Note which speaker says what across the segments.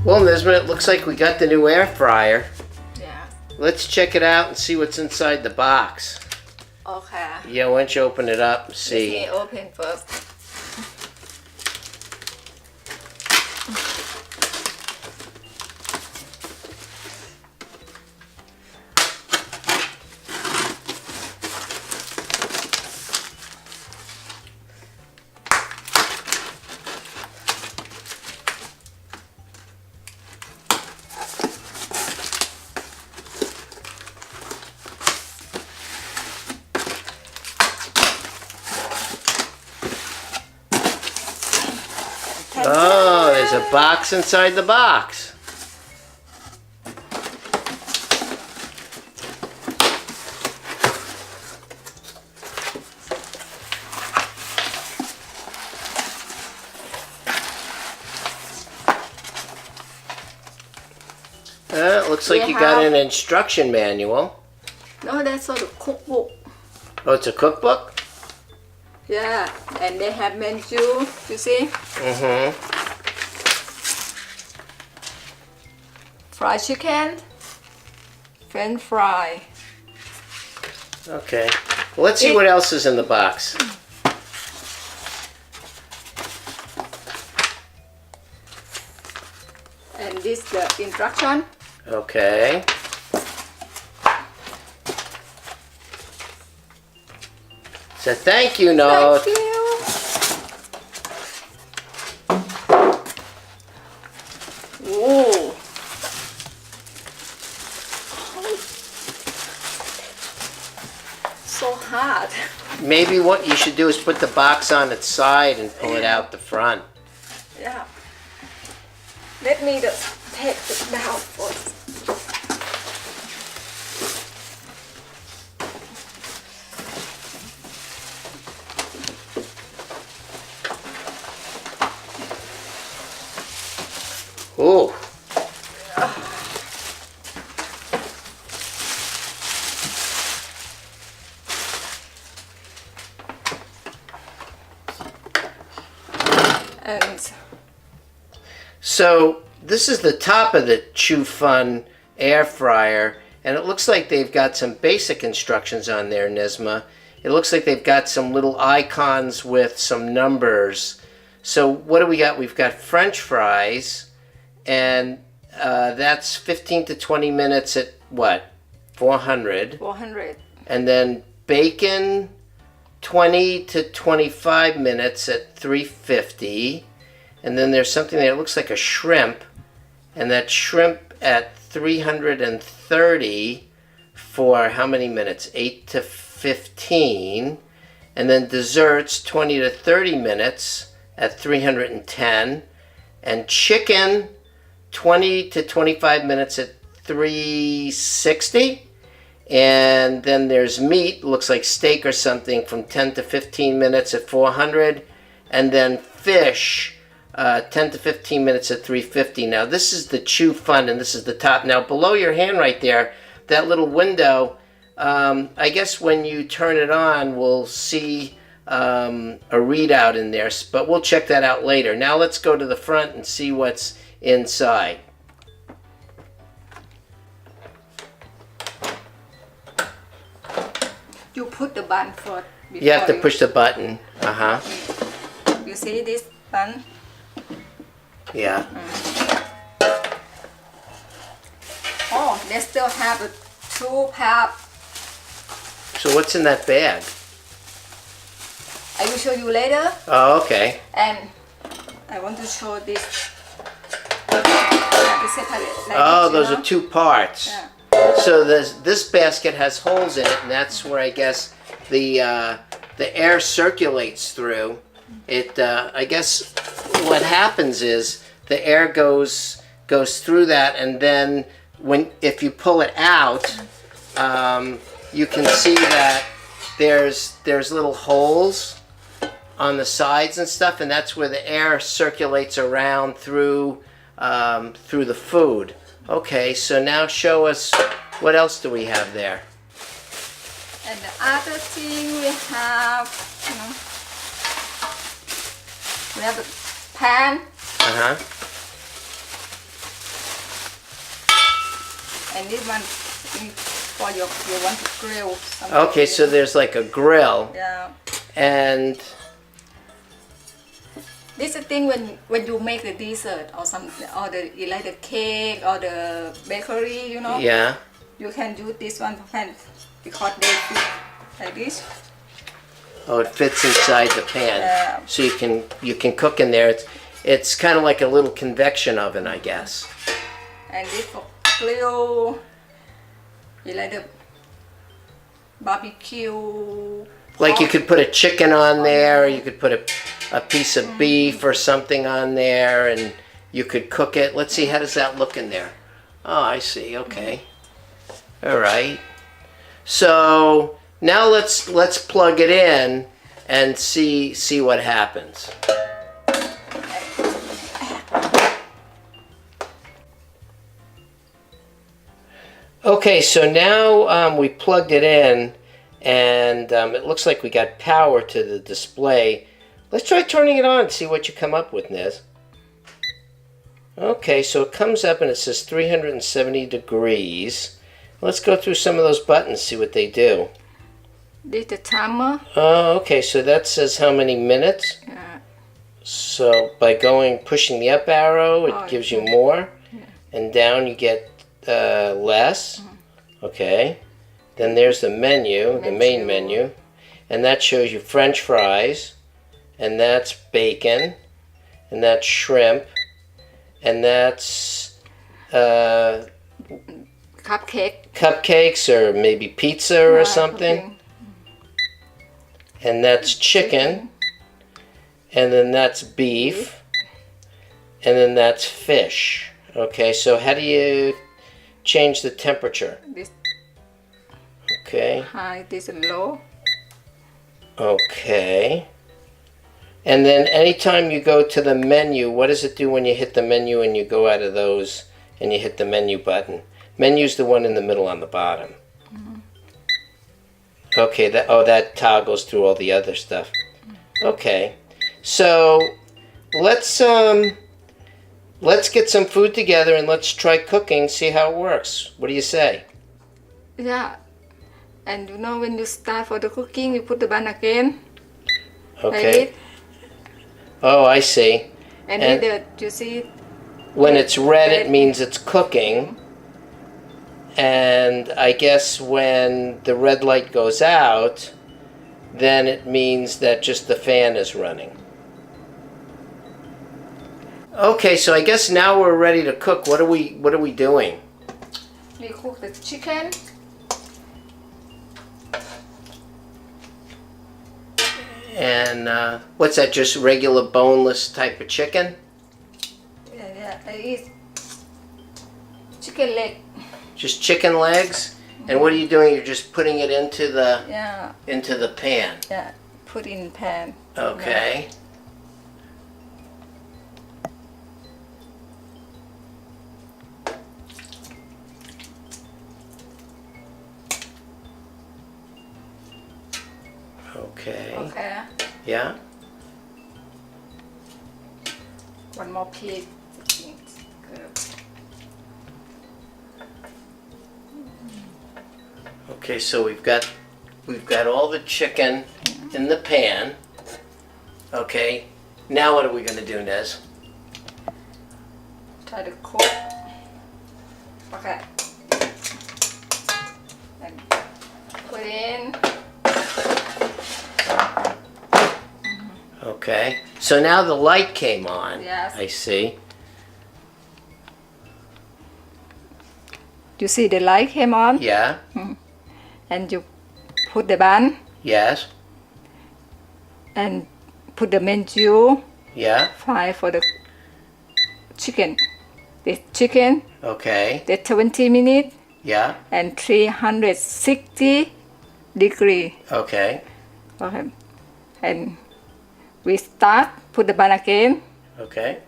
Speaker 1: Well, Nisma, it looks like we got the new air fryer.
Speaker 2: Yeah.
Speaker 1: Let's check it out and see what's inside the box.
Speaker 2: Okay.
Speaker 1: Yeah, why don't you open it up and see?
Speaker 2: Let me open first.
Speaker 1: Oh, there's a box inside the box. It looks like you got an instruction manual.
Speaker 2: No, that's not a cookbook.
Speaker 1: Oh, it's a cookbook?
Speaker 2: Yeah, and they have menu, you see?
Speaker 1: Mm-hmm.
Speaker 2: Fried chicken, French fry.
Speaker 1: Okay. Well, let's see what else is in the box.
Speaker 2: And this the instruction.
Speaker 1: Okay. So thank you note.
Speaker 2: Thank you. Whoa. So hard.
Speaker 1: Maybe what you should do is put the box on its side and pull it out the front.
Speaker 2: Yeah. Let me just take it down first.
Speaker 1: Ooh.
Speaker 2: And
Speaker 1: So this is the top of the Chew Fun air fryer, and it looks like they've got some basic instructions on there, Nisma. It looks like they've got some little icons with some numbers. So what do we got? We've got French fries, and that's 15 to 20 minutes at what? 400.
Speaker 2: 400.
Speaker 1: And then bacon, 20 to 25 minutes at 350. And then there's something that looks like a shrimp, and that shrimp at 330 for how many minutes? 8 to 15. And then desserts, 20 to 30 minutes at 310. And chicken, 20 to 25 minutes at 360. And then there's meat, looks like steak or something, from 10 to 15 minutes at 400. And then fish, 10 to 15 minutes at 350. Now this is the Chew Fun, and this is the top. Now below your hand right there, that little window, I guess when you turn it on, we'll see a readout in there, but we'll check that out later. Now let's go to the front and see what's inside.
Speaker 2: You put the bun first.
Speaker 1: You have to push the button. Uh-huh.
Speaker 2: You see this bun?
Speaker 1: Yeah.
Speaker 2: Oh, they still have a 2-pack.
Speaker 1: So what's in that bag?
Speaker 2: I will show you later.
Speaker 1: Oh, okay.
Speaker 2: And I want to show this.
Speaker 1: Oh, those are 2 parts.
Speaker 2: Yeah.
Speaker 1: So this basket has holes in it, and that's where I guess the air circulates through. It I guess what happens is the air goes through that, and then if you pull it out, you can see that there's little holes on the sides and stuff, and that's where the air circulates around through the food. Okay, so now show us, what else do we have there?
Speaker 2: And the other thing we have, we have a pan.
Speaker 1: Uh-huh.
Speaker 2: And this one for you want to grill something.
Speaker 1: Okay, so there's like a grill.
Speaker 2: Yeah.
Speaker 1: And
Speaker 2: This is the thing when you make the dessert or you like the cake or the bakery, you know.
Speaker 1: yeah.
Speaker 2: You can use this one pan because they fit like this.
Speaker 1: Oh, it fits inside the pan,
Speaker 2: Yeah.
Speaker 1: so you can cook in there. It's kind of like a little convection oven, I guess.
Speaker 2: And this for grill. You like the barbecue.
Speaker 1: Like you could put a chicken on there, or you could put a piece of beef or something on there, and you could cook it. Let's see, how does that look in there? Oh, I see. Okay. All right. So now let's plug it in and see what happens. Okay, so now we plugged it in, and it looks like we got power to the display. Let's try turning it on and see what you come up with, Nez. Okay, so it comes up and it says 370 degrees. Let's go through some of those buttons, see what they do.
Speaker 2: This the timer.
Speaker 1: Oh, okay, so that says how many minutes.
Speaker 2: Yeah.
Speaker 1: So by pushing the up arrow, it gives you more, and down you get less. Okay. Then there's the menu, the main menu, and that shows you French fries, and that's bacon, and that's shrimp, and that's cupcakes or maybe pizza or something. And that's chicken, and then that's beef, and then that's fish. Okay, so how do you change the temperature?
Speaker 2: This
Speaker 1: okay.
Speaker 2: high, this low.
Speaker 1: Okay. And then anytime you go to the menu, what does it do when you hit the menu and you go out of those and you hit the menu button? Menu's the one in the middle on the bottom. Okay, that toggles through all the other stuff. Okay, so let's get some food together and let's try cooking, see how it works. What do you say?
Speaker 2: Yeah, and you know when you start for the cooking, you put the bun again.
Speaker 1: Okay.
Speaker 2: Like
Speaker 1: oh, I see.
Speaker 2: and you see.
Speaker 1: When it's red, it means it's cooking. And I guess when the red light goes out, then it means that just the fan is running. Okay, so I guess now we're ready to cook. What are we doing?
Speaker 2: We cook the chicken.
Speaker 1: And what's that? Just regular boneless type of chicken?
Speaker 2: Yeah, it is chicken leg.
Speaker 1: Just chicken legs? And what are you doing? You're just putting it into the pan.
Speaker 2: Yeah, put in pan.
Speaker 1: Okay. Okay.
Speaker 2: Okay.
Speaker 1: Yeah.
Speaker 2: One more piece.
Speaker 1: Okay, so we've got all the chicken in the pan. Okay. Now what are we going to do, Nez?
Speaker 2: Try to cook. Okay. And put in.
Speaker 1: Okay. So now the light came on.
Speaker 2: Yes.
Speaker 1: I see.
Speaker 2: You see the light came on?
Speaker 1: Yeah.
Speaker 2: And you put the bun
Speaker 1: Yes.
Speaker 2: and put the menu
Speaker 1: Yeah.
Speaker 2: fry for the chicken. The chicken,
Speaker 1: Okay.
Speaker 2: the 20 minutes
Speaker 1: Yeah.
Speaker 2: and 360 degree.
Speaker 1: Okay.
Speaker 2: Okay. And we start, put the bun again.
Speaker 1: Okay.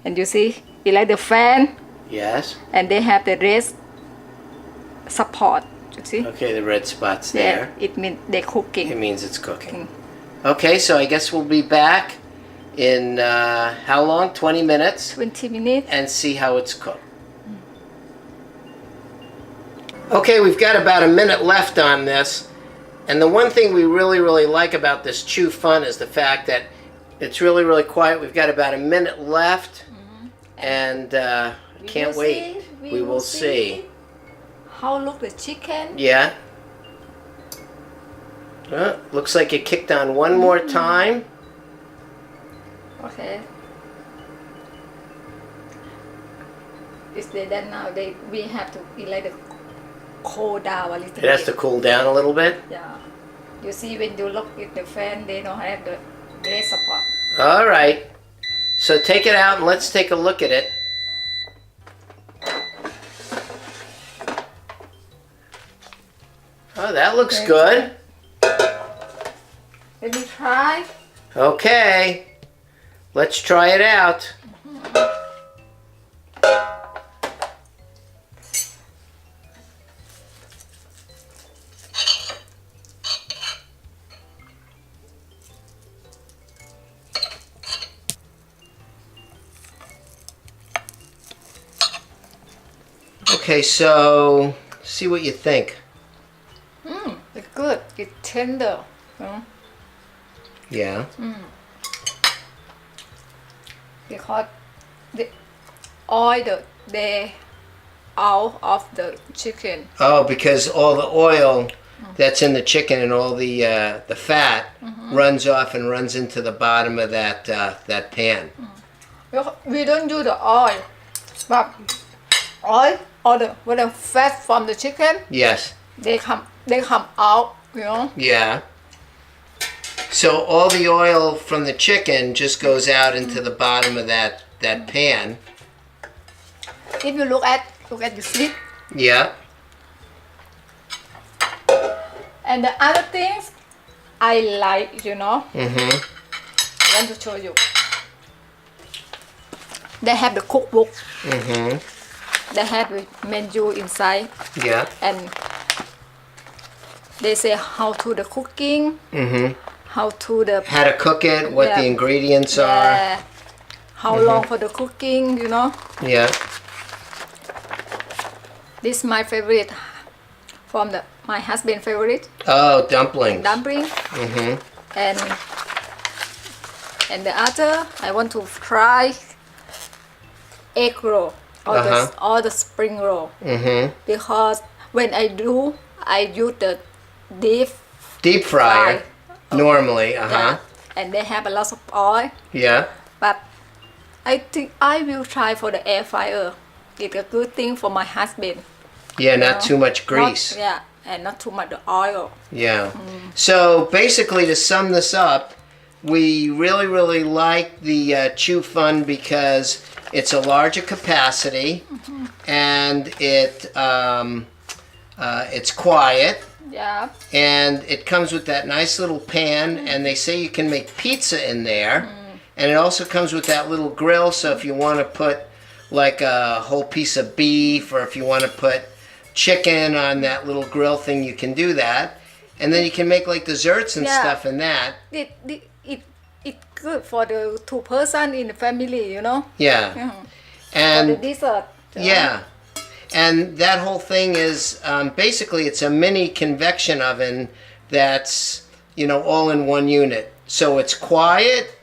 Speaker 2: And you see, you like the fan
Speaker 1: Yes.
Speaker 2: and they have the rest support. You see?
Speaker 1: Okay, the red spot's
Speaker 2: Yeah,
Speaker 1: there.
Speaker 2: it means they're cooking.
Speaker 1: It means it's cooking. Okay, so I guess we'll be back in how long? 20 minutes?
Speaker 2: 20 minutes.
Speaker 1: And see how it's cooked. Okay, we've got about a minute left on this. And the one thing we really like about this Chew Fun is the fact that it's really quiet. We've got about a minute left. And can't wait. We will see.
Speaker 2: How look the chicken?
Speaker 1: Yeah. Looks like it kicked on one more time.
Speaker 2: Okay. It's done now. We have to let it cool down a little bit.
Speaker 1: It has to cool down a little bit?
Speaker 2: Yeah. You see, when you look at the fan, they don't have the base support.
Speaker 1: All right. So take it out and let's take a look at it. Oh, that looks good.
Speaker 2: Let me try.
Speaker 1: Okay. Let's try it out. Okay, so see what you think.
Speaker 2: It's good. It's tender.
Speaker 1: Yeah.
Speaker 2: Because the oil they out of the chicken.
Speaker 1: Oh, because all the oil that's in the chicken and all the fat runs off and runs into the bottom of that pan.
Speaker 2: We don't use the oil, but oil or the fat from the chicken.
Speaker 1: Yes.
Speaker 2: They come out.
Speaker 1: Yeah. So all the oil from the chicken just goes out into the bottom of that pan.
Speaker 2: If you look at the slip.
Speaker 1: Yeah.
Speaker 2: And the other things I like, I want to show you. They have the cookbook. They have the menu inside.
Speaker 1: Yeah.
Speaker 2: And they say how to the cooking. How to
Speaker 1: cook it, what the ingredients are.
Speaker 2: How long for the cooking,
Speaker 1: Yeah.
Speaker 2: This is my favorite from my husband's favorite.
Speaker 1: Oh, dumplings.
Speaker 2: Dumpling. And the other, I want to try egg roll or the spring roll. Because when I do, I use the deep
Speaker 1: fryer. Normally,
Speaker 2: yeah. And they have a lot of oil.
Speaker 1: Yeah.
Speaker 2: But I think I will try for the air fryer. It's a good thing for my husband.
Speaker 1: Yeah, not too much grease.
Speaker 2: And not too much oil.
Speaker 1: Yeah. So basically, to sum this up, we really like the Chew Fun because it's a larger capacity and it's quiet.
Speaker 2: Yeah.
Speaker 1: And it comes with that nice little pan, and they say you can make pizza in there. And it also comes with that little grill, so if you want to put like a whole piece of beef, or if you want to put chicken on that little grill thing, you can do that. And then you can make like desserts and stuff in that.
Speaker 2: It's good for the 2 person in the family,
Speaker 1: Yeah. And
Speaker 2: for the dessert.
Speaker 1: Yeah. And that whole thing is basically it's a mini convection oven that's all in one unit. So it's quiet.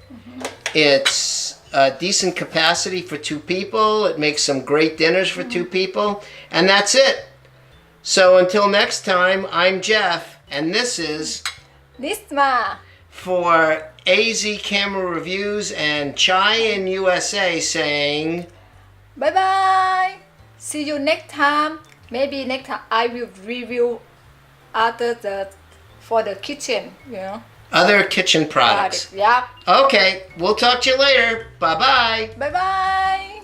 Speaker 1: It's a decent capacity for 2 people. It makes some great dinners for 2 people, and that's it. So until next time, I'm Jeff, and this is
Speaker 2: Nisma
Speaker 1: for AZ Camera Reviews and Chai in USA saying
Speaker 2: bye bye. See you next time. Maybe next time I will review for the kitchen,
Speaker 1: other kitchen products.
Speaker 2: Yeah.
Speaker 1: Okay, we'll talk to you later. Bye-bye.
Speaker 2: Bye bye.